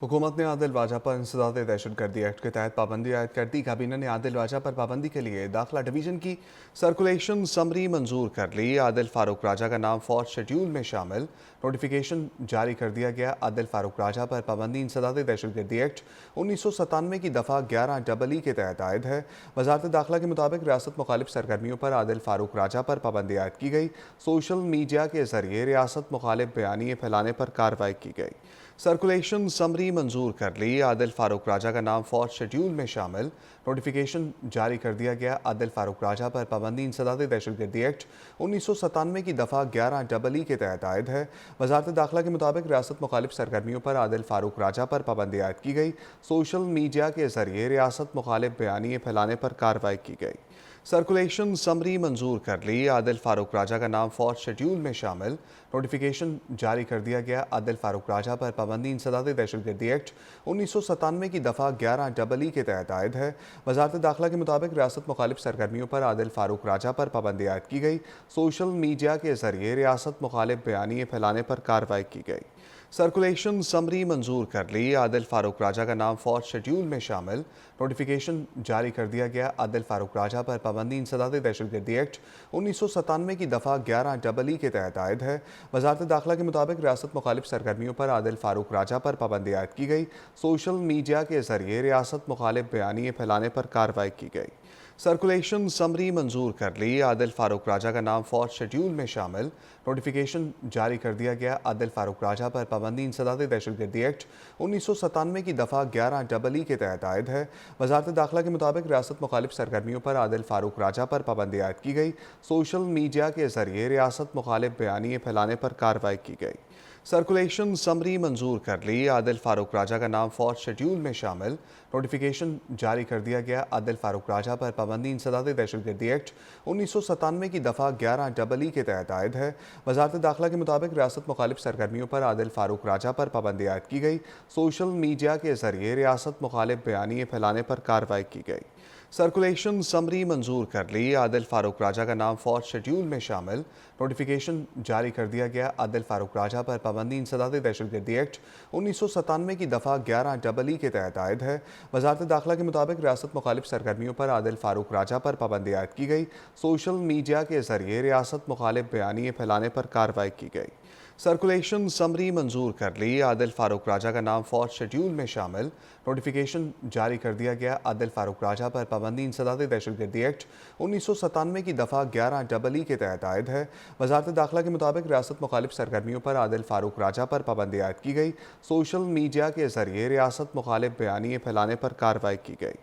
हुकूमत ने आदिल वाजा पर इंसदाद दहशत गर्दी एक्ट के तहत पाबंदी आयद कर दी। काबीना ने आदिल वाजा पर पाबंदी के लिए दाखिला डिवीजन की सर्कुलेशन समरी मंजूर कर ली। आदिल फारूक राजा का नाम फोर्थ शेड्यूल में शामिल नोटिफिकेशन जारी कर दिया गया। आदिल फारूक राजा पर पाबंदी इंसदाद दहशत गर्दी एक्ट 1997 की दफ़ा 11 के तहत आयद है। वजारत दाखिला के मुताबिक रियासत मुखालिफ सरगर्मियों पर आदिल फारूक राजा पर पाबंदी आयद की गई। सोशल मीडिया के जरिए रियासत मुखालिफ बयानिए फैलाने पर कार्रवाई की गई। सर्कुलेशन समरी मंजूर कर ली। आदिल फारूक राजा का नाम फोर्थ शेड्यूल में शामिल नोटिफिकेशन जारी कर दिया गया। आदिल फारूक राजा पर पाबंदी इंसदाद दहशतगर्दी एक्ट 1997 की दफ़ा 11 के तहत आयद है। वजारत दाखिला के मुताबिक रियासत मुखालिफ सरगर्मियों पर आदिल फारूक राजा पर पाबंदी आयद की गई। सोशल मीडिया के जरिए रियासत मुखालिफ बयानिए फैलाने पर कार्रवाई की गई। सर्कुलेशन समरी मंजूर कर ली। आदिल फारूक राजा का नाम फोर्थ शेड्यूल में शामिल नोटिफिकेशन जारी कर दिया गया। आदिल फारूक राजा पर पाबंदी इंसदाद दहशतगर्दी एक्ट 1997 की दफ़ा 11 के तहत आयद है। वजारत दाखिला के मुताबिक रियासत मुखालिफ सरगर्मियों पर आदिल फारूक राजा पर पाबंदी आयद की गई। सोशल मीडिया के जरिए रियासत मुखालिफ बयानिए फैलाने पर कार्रवाई की गई। सर्कुलेशन समरी मंजूर कर ली। आदिल फारूक राजा का नाम फोर्थ शेड्यूल में शामिल नोटिफिकेशन जारी कर दिया गया। आदिल फारूक राजा पर पाबंदी इंसदाद दहशतगर्दी एक्ट 1997 की दफ़ा 11 के तहत आयद है। वजारत दाखिला के मुताबिक रियासत मुखालिफ सरगर्मियों पर आदिल फारूक राजा पर पाबंदी आयद की गई। सोशल मीडिया के जरिए रियासत मुखालिफ बयानिए फैलाने पर कार्रवाई की गई। सर्कुलेशन समरी मंजूर कर ली। आदिल फारूक राजा का नाम फोर्थ शेड्यूल में शामिल नोटिफिकेशन जारी कर दिया गया। आदिल फारूक राजा पर पाबंदी इंसदाद दहशतगर्दी एक्ट 1997 की दफ़ा 11 के तहत आयद है। वजारत दाखिला के मुताबिक रियासत मुखालिफ सरगर्मियों पर आदिल फारूक राजा पर पाबंदी आयद की गई। सोशल मीडिया के जरिए रियासत मुखालिफ बयानिए फैलाने पर कार्रवाई की गई। सर्कुलेशन समरी मंजूर कर ली। आदिल फारूक राजा का नाम फोर्थ शेड्यूल में शामिल नोटिफिकेशन जारी कर दिया गया। आदिल फारूक राजा पर पाबंदी इंसदाद दहशतगर्दी एक्ट 1997 की दफ़ा 11 के तहत आयद है। वजारत दाखिला के मुताबिक रियासत मुखालिफ सरगर्मियों पर आदिल फारूक राजा पर पाबंदी आयद की गई। सोशल मीडिया के जरिए रियासत मुखालिफ बयानिए फैलाने पर कार्रवाई की गई। सर्कुलेशन समरी मंजूर कर ली। आदिल फारूक राजा का नाम फोर्थ शेड्यूल में शामिल नोटिफिकेशन जारी कर दिया गया। आदिल फारूक राजा पर पाबंदी इंसदाद दहशतगर्दी एक्ट 1997 की दफ़ा 11 के तहत आयद है। वजारत दाखिला के मुताबिक रियासत मुखालिफ सरगर्मियों पर आदिल फारूक राजा पर पाबंदी आयद की गई। सोशल मीडिया के जरिए रियासत मुखालिफ बयानिए फैलाने पर कार्रवाई की गई। सर्कुलेशन समरी मंजूर कर ली। आदिल फारूक राजा का नाम फोर्थ शेड्यूल में शामिल नोटिफिकेशन जारी कर दिया गया। आदिल फारूक राजा पर पाबंदी इंसदाद दहशतगर्दी एक्ट 1997 की दफ़ा 11 के तहत आयद है। वजारत दाखिला के मुताबिक रियासत मुखालिफ सरगर्मियों पर आदिल फारूक राजा पर पाबंदी आयद की गई। सोशल मीडिया के जरिए रियासत मुखालिफ बयानिए फैलाने पर कार्रवाई की गई।